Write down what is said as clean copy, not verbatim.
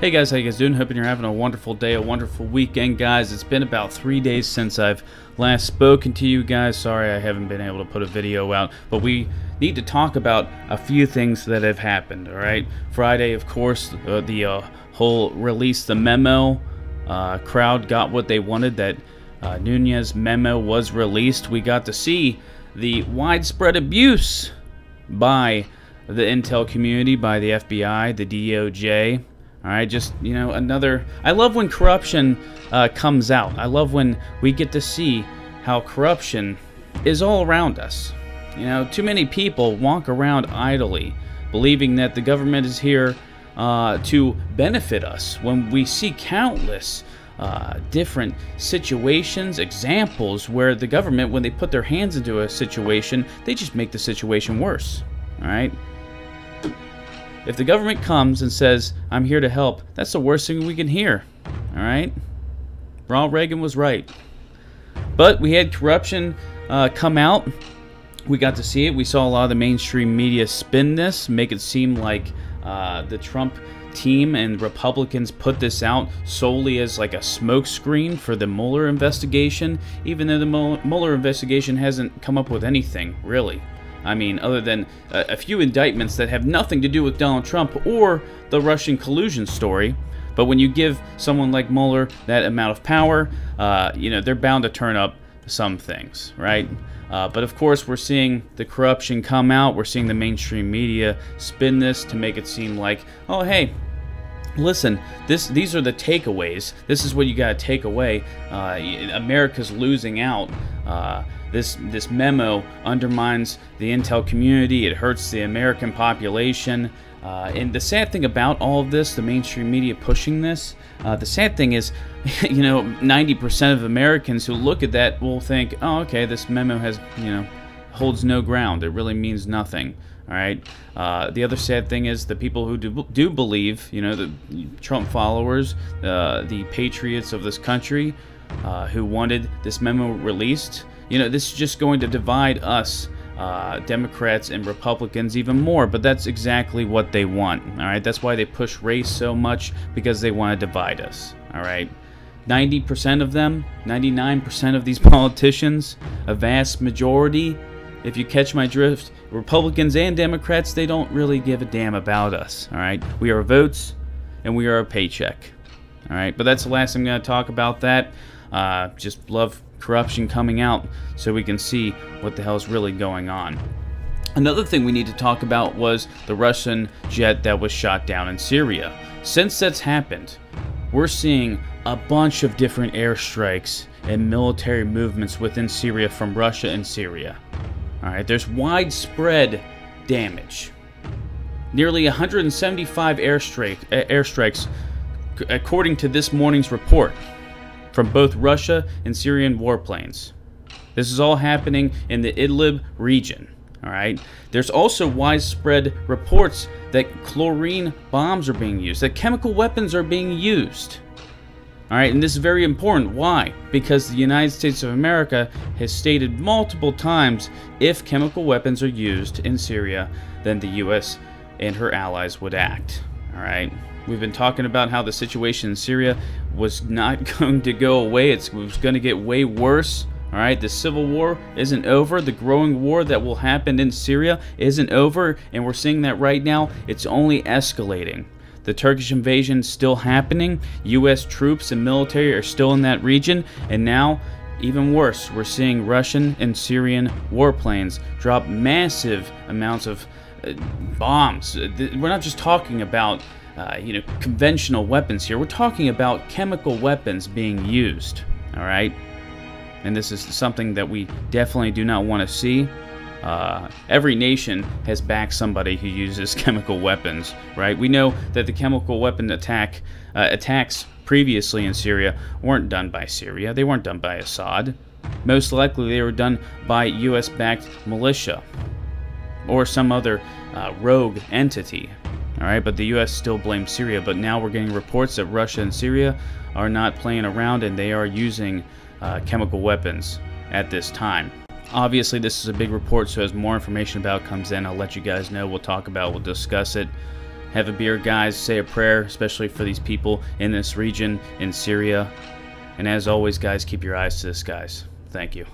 Hey guys, how you guys doing? Hoping you're having a wonderful day, a wonderful weekend, guys. It's been about 3 days since I've last spoken to you guys. Sorry I haven't been able to put a video out, but we need to talk about a few things that have happened, alright? Friday, of course, the whole release the memo. Crowd got what they wanted, that Nunez memo was released. We got to see the widespread abuse by the intel community, by the FBI, the DOJ. Alright, just, you know, another... I love when corruption comes out. I love when we get to see how corruption is all around us. You know, too many people walk around idly, believing that the government is here to benefit us, when we see countless different situations, examples where the government, when they put their hands into a situation, they just make the situation worse. Alright? If the government comes and says, I'm here to help, that's the worst thing we can hear. Alright? Ronald Reagan was right. But we had corruption come out. We got to see it. We saw a lot of the mainstream media spin this, make it seem like the Trump team and Republicans put this out solely as like a smokescreen for the Mueller investigation, even though the Mueller investigation hasn't come up with anything, really. I mean, other than a few indictments that have nothing to do with Donald Trump or the Russian collusion story. But when you give someone like Mueller that amount of power, you know, they're bound to turn up some things, right? But of course, we're seeing the corruption come out. We're seeing the mainstream media spin this to make it seem like, oh, hey, listen, these are the takeaways. This is what you got to take away. America's losing out. This memo undermines the intel community. It hurts the American population. And the sad thing about all of this, the mainstream media pushing this, the sad thing is, you know, 90% of Americans who look at that will think, oh, okay, this memo has, you know, holds no ground. It really means nothing. All right. The other sad thing is the people who do believe, you know, the Trump followers, the patriots of this country, who wanted this memo released. You know, this is just going to divide us, Democrats and Republicans, even more. But that's exactly what they want. All right. That's why they push race so much, because they want to divide us. All right. 90% of them, 99% of these politicians, a vast majority, if you catch my drift, Republicans and Democrats, they don't really give a damn about us. All right. We are votes and we are a paycheck. All right. But that's the last I'm going to talk about that. Just love corruption coming out so we can see what the hell is really going on. Another thing we need to talk about was the Russian jet that was shot down in Syria. Since that's happened, we're seeing a bunch of different airstrikes and military movements within Syria from Russia and Syria. Alright, there's widespread damage. Nearly 175 airstrikes according to this morning's report, from both Russia and Syrian warplanes. This is all happening in the Idlib region. Alright? There's also widespread reports that chlorine bombs are being used, that chemical weapons are being used. Alright, and this is very important. Why? Because the United States of America has stated multiple times, if chemical weapons are used in Syria, then the U.S. and her allies would act. Alright? We've been talking about how the situation in Syria was not going to go away. It was going to get way worse. Alright, the civil war isn't over. The growing war that will happen in Syria isn't over. And we're seeing that right now. It's only escalating. The Turkish invasion is still happening. U.S. troops and military are still in that region. And now, even worse, we're seeing Russian and Syrian warplanes drop massive amounts of bombs. We're not just talking about you know, conventional weapons here. We're talking about chemical weapons being used. All right, and this is something that we definitely do not want to see. Every nation has backed somebody who uses chemical weapons, right? We know that the chemical weapon attacks previously in Syria weren't done by Syria. They weren't done by Assad. Most likely they were done by U.S.-backed militia or some other rogue entity. All right, but the U.S. still blames Syria. But now we're getting reports that Russia and Syria are not playing around, and they are using chemical weapons at this time. Obviously, this is a big report, so as more information about it comes in, I'll let you guys know. We'll talk about it, we'll discuss it. have a beer, guys, say a prayer, especially for these people in this region in Syria. And as always, guys, keep your eyes to the skies. Thank you.